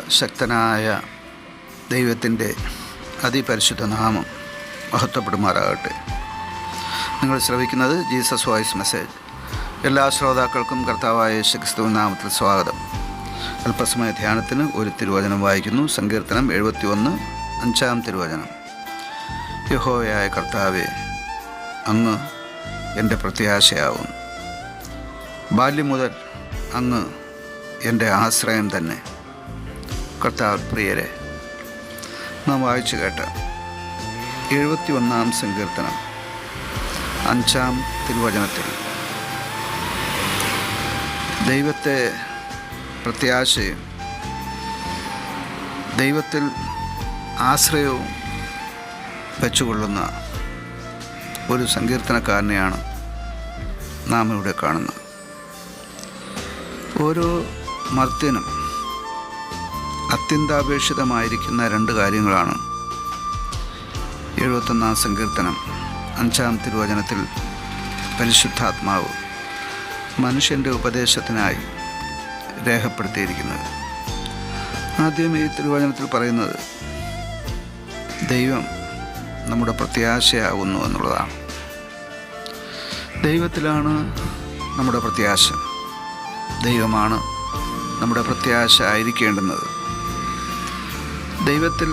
സർവശക്തനായ ദൈവത്തിൻ്റെ അതിപരിശുദ്ധ നാമം മഹത്വപ്പെടുമാറാകട്ടെ. നിങ്ങൾ ശ്രവിക്കുന്നത് ജീസസ് വോയിസ് മെസ്സേജ്. എല്ലാ ശ്രോതാക്കൾക്കും കർത്താവായ യേശുക്രിസ്തുവിൻ നാമത്തിൽ സ്വാഗതം. അല്പസമയ ധ്യാനത്തിന് ഒരു തിരുവചനം വായിക്കുന്നു. സങ്കീർത്തനം 71, 5-ാം തിരുവചനം. യഹോവയായ കർത്താവേ, അങ്ങ് എൻ്റെ പ്രത്യാശയാവുന്നു. ബാല്യം മുതൽ അങ്ങ് എൻ്റെ ആശ്രയം തന്നെ. കർത്താവ് പ്രിയരെ, നാം വായിച്ചു കേട്ട 71-ാം സങ്കീർത്തനം 5-ാം തിരുവചനത്തിൽ ദൈവത്തെ പ്രത്യാശയും ദൈവത്തിൽ ആശ്രയവും വെച്ചുകൊള്ളുന്ന ഒരു സങ്കീർത്തനക്കാരനെയാണ് നാം ഇവിടെ കാണുന്നത്. ഓരോ മർത്യനും അത്യന്താപേക്ഷിതമായിരിക്കുന്ന രണ്ട് കാര്യങ്ങളാണ് 71-ാം സങ്കീർത്തനം 5-ാം തിരുവചനത്തിൽ പരിശുദ്ധാത്മാവ് മനുഷ്യൻ്റെ ഉപദേശത്തിനായി രേഖപ്പെടുത്തിയിരിക്കുന്നത്. ആദ്യം ഈ തിരുവചനത്തിൽ പറയുന്നത് ദൈവം നമ്മുടെ പ്രത്യാശയാകുന്നു എന്നുള്ളതാണ്. ദൈവത്തിലാണ് നമ്മുടെ പ്രത്യാശ. ദൈവമാണ് നമ്മുടെ പ്രത്യാശ ആയിരിക്കേണ്ടുന്നത്. ദൈവത്തിൽ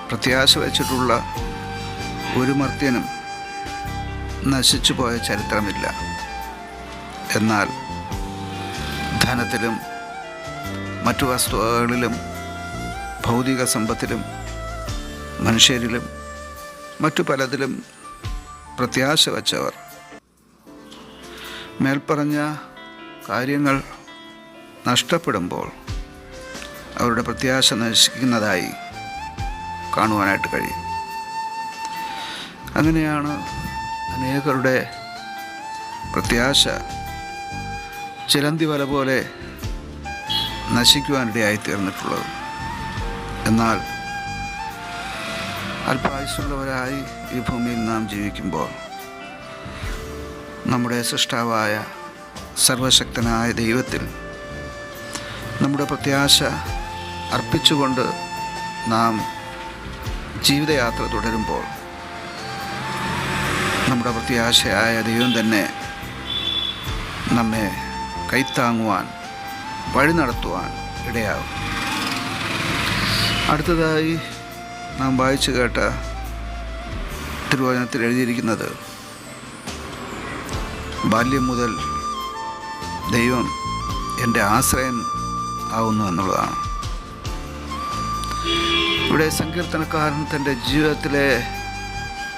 പ്രത്യാശ വച്ചിട്ടുള്ള ഒരു മർത്യനും നശിച്ചു പോയ ചരിത്രമില്ല. എന്നാൽ ധനത്തിലും മറ്റു വസ്തുവകളിലും ഭൗതിക സമ്പത്തിലും മനുഷ്യരിലും മറ്റു പലതിലും പ്രത്യാശ വച്ചവർ മേൽപ്പറഞ്ഞ കാര്യങ്ങൾ നഷ്ടപ്പെടുമ്പോൾ അവരുടെ പ്രത്യാശ നശിക്കുന്നതായി കാണുവാനായിട്ട് കഴിയും. അങ്ങനെയാണ് അനേകരുടെ പ്രത്യാശ ചിലന്തി വല പോലെ നശിക്കുവാനിടയായിത്തീർന്നിട്ടുള്ളത്. എന്നാൽ അല്പായുസ്സുള്ളവരായി ഈ ഭൂമിയിൽ നാം ജീവിക്കുമ്പോൾ നമ്മുടെ സൃഷ്ടാവായ സർവശക്തനായ ദൈവത്തിൽ നമ്മുടെ പ്രത്യാശ അർപ്പിച്ചുകൊണ്ട് നാം ജീവിതയാത്ര തുടരുമ്പോൾ നമ്മുടെ പ്രത്യാശയായ ദൈവം തന്നെ നമ്മെ കൈത്താങ്ങുവാൻ, വഴി നടത്തുവാൻ ഇടയാകും. അടുത്തതായി നാം വായിച്ചു കേട്ട തിരുവചനത്തിൽ എഴുതിയിരിക്കുന്നത് ബാല്യം മുതൽ ദൈവം എൻ്റെ ആശ്രയം ആവുന്നു എന്നുള്ളതാണ്. ഇവിടെ സങ്കീർത്തനക്കാരൻ തൻ്റെ ജീവിതത്തിലെ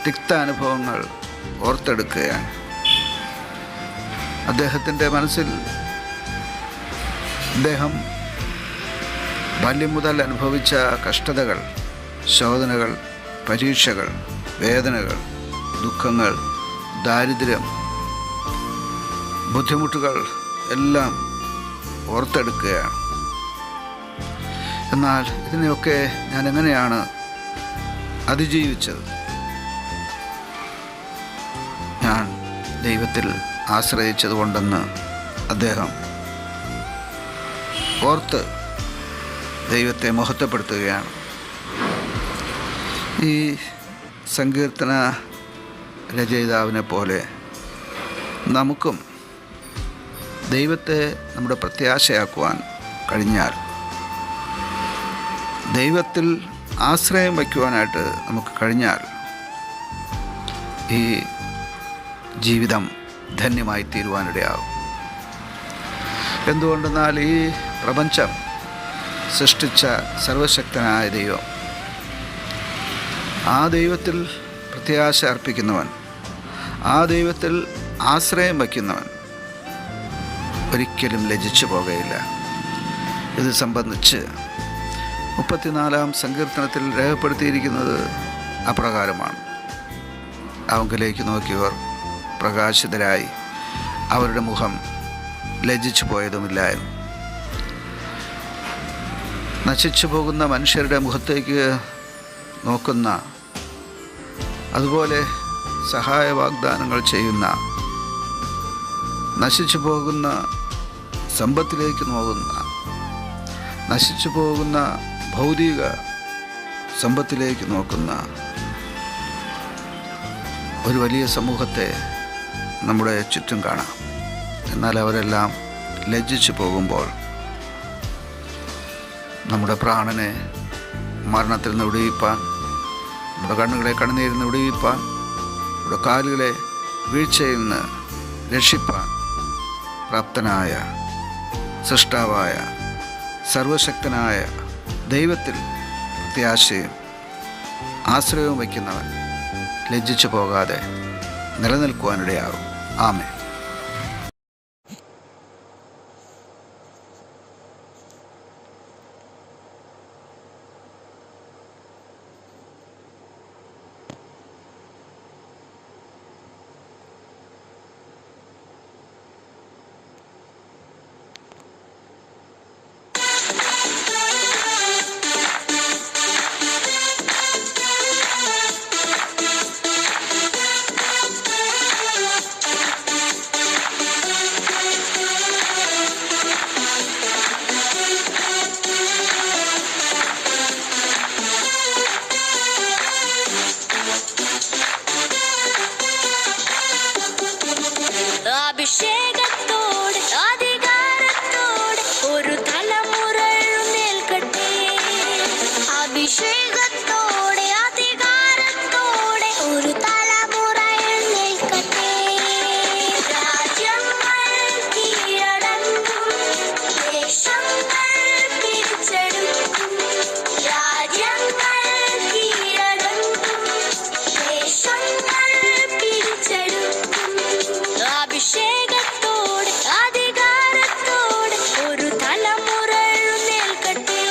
തിക്താനുഭവങ്ങൾ ഓർത്തെടുക്കുകയാണ്. അദ്ദേഹത്തിൻ്റെ മനസ്സിൽ അദ്ദേഹം ബാല്യം മുതൽ അനുഭവിച്ച കഷ്ടതകൾ, ശോധനകൾ, പരീക്ഷകൾ, വേദനകൾ, ദുഃഖങ്ങൾ, ദാരിദ്ര്യം, ബുദ്ധിമുട്ടുകൾ എല്ലാം ഓർത്തെടുക്കുകയാണ്. എന്നാൽ ഇതിനെയൊക്കെ ഞാൻ എങ്ങനെയാണ് അതിജീവിച്ചത്? ഞാൻ ദൈവത്തിൽ ആശ്രയിച്ചതുകൊണ്ടെന്ന് അദ്ദേഹം ഓർത്ത് ദൈവത്തെ മഹത്വപ്പെടുത്തുകയാണ്. ഈ സങ്കീർത്തന രചയിതാവിനെ പോലെ നമുക്കും ദൈവത്തെ നമ്മുടെ പ്രത്യാശയാക്കുവാൻ കഴിഞ്ഞാൽ, ദൈവത്തിൽ ആശ്രയം വയ്ക്കുവാനായിട്ട് നമുക്ക് കഴിഞ്ഞാൽ ഈ ജീവിതം ധന്യമായി തീരുവാനിടയാകും. എന്തുകൊണ്ടെന്നാൽ ഈ പ്രപഞ്ചം സൃഷ്ടിച്ച സർവശക്തനായ ദൈവം, ആ ദൈവത്തിൽ പ്രത്യാശ അർപ്പിക്കുന്നവൻ, ആ ദൈവത്തിൽ ആശ്രയം വയ്ക്കുന്നവൻ ഒരിക്കലും ലജ്ജിച്ചു പോകുകയില്ല. ഇത് സംബന്ധിച്ച് 34-ാം സങ്കീർത്തനത്തിൽ രേഖപ്പെടുത്തിയിരിക്കുന്നത് അപ്രകാരമാണ്. അവങ്കിലേക്ക് നോക്കിയവർ പ്രകാശിതരായി, അവരുടെ മുഖം ലജ്ജിച്ചു പോയതുമില്ലായിരുന്നു. നശിച്ചു പോകുന്ന മനുഷ്യരുടെ മുഖത്തേക്ക് നോക്കുന്ന, അതുപോലെ സഹായ വാഗ്ദാനങ്ങൾ ചെയ്യുന്ന, നശിച്ചു പോകുന്ന സമ്പത്തിലേക്ക് നോക്കുന്ന നശിച്ചു പോകുന്ന ഭൗതിക സമ്പത്തിലേക്ക് നോക്കുന്ന ഒരു വലിയ സമൂഹത്തെ നമ്മുടെ ചുറ്റും കാണാം. എന്നാൽ അവരെല്ലാം ലജ്ജിച്ചു പോകുമ്പോൾ നമ്മുടെ പ്രാണനെ മരണത്തിൽ നിന്ന് വിടുവിപ്പാൻ, നമ്മുടെ കണ്ണുകളെ കണ്ണുനീരിൽ നിന്ന് വിടുവിപ്പാൻ, നമ്മുടെ കാലുകളെ വീഴ്ചയിൽ നിന്ന് രക്ഷിപ്പാൻ പ്രാപ്തനായ സൃഷ്ടാവായ സർവശക്തനായ ദൈവത്തിൽ പ്രത്യാശയും ആശ്രയവും വയ്ക്കുന്നവൻ ലജ്ജിച്ചു പോകാതെ നിലനിൽക്കുവാനിടയാകും. ആമേൻ. അഭിഷേകത്തോടെ അധികാരത്തോടെ ഒരു തലമുറ എഴുന്നേൽക്കട്ടെ. അഭിഷേകത്തോടെ അധികാരത്തോടെ ഒരു തലമുറ എഴുന്നേൽക്കട്ടെ. രാജ്യങ്ങൾ കീഴടങ്ങും, ദേശങ്ങൾ പിടിച്ചെടുക്കും. രാജ്യങ്ങൾ കീഴടങ്ങും, ദേശങ്ങൾ പിടിച്ചെടുക്കും. അഭിഷേകത്തോടെ അധികാരത്തോടെ ഒരു തലമുറ എഴുന്നേൽക്കട്ടെ.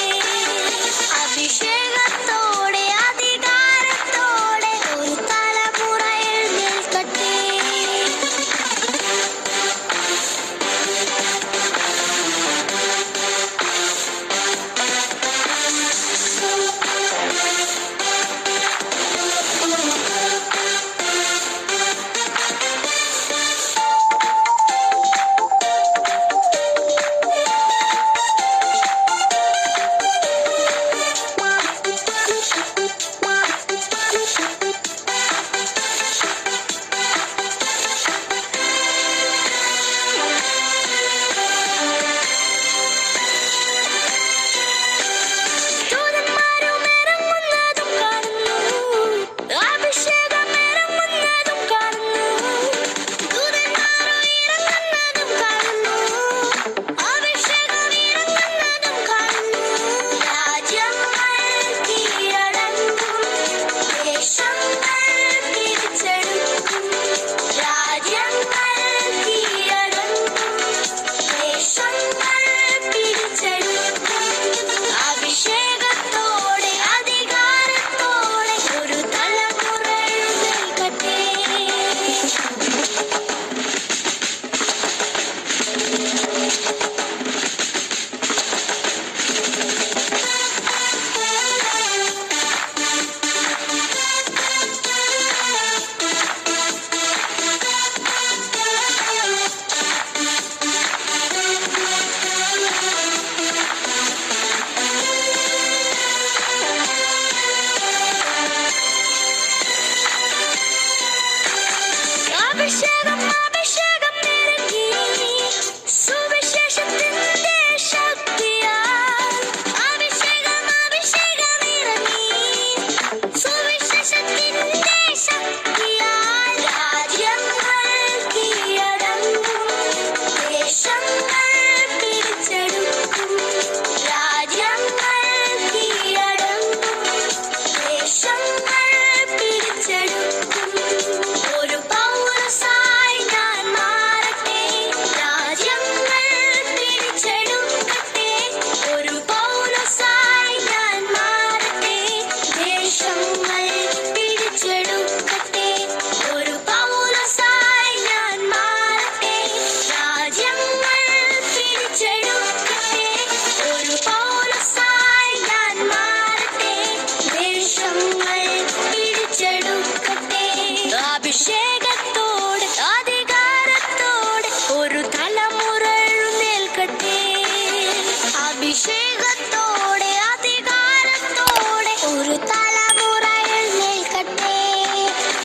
അഭിഷേകത്തോടെ അധികാരത്തോടെ ഒരു തലമുറ എഴുന്നേൽക്കട്ടെ. അഭിഷേകം അഭിഷേകം നിറങ്ങി സുവിശേഷത്തിന്റെ ശക്തിയാൽ. അഭിഷേകം അഭിഷേകം നിറങ്ങി സുവിശേഷത്തിന്റെ ശക്തിയാൽ. രാജ്യങ്ങൾ കീഴടങ്ങും, ദേശങ്ങൾ പിടിച്ചെടുക്കും. രാജ്യങ്ങൾ കീഴടങ്ങും, ദേശങ്ങൾ പിടിച്ചെടുക്കും. ഒരു പൗരസായി ഞാൻ മാറട്ടെ, രാജ്യങ്ങൾ പിടിച്ചെടുക്കട്ടെ. ഒരു പൗരസായി ഞാൻ മാറട്ടെ, ദേശങ്ങൾ പിടിച്ചെടുക്കട്ടെ. ഒരു പൗരസായി ഞാൻ മാറട്ടെ, രാജ്യങ്ങൾ പിടിച്ചെടുക്കട്ടെ. ഒരു പൗരസായി ഞാൻ മാറട്ടെ, ദേശങ്ങൾ പിടിച്ചെടുക്കട്ടെ. അഭിഷേകത്തോടെ അധികാരത്തോടെ ഒരു തലമുറ എഴുന്നേൽക്കട്ടെ. അഭിഷേക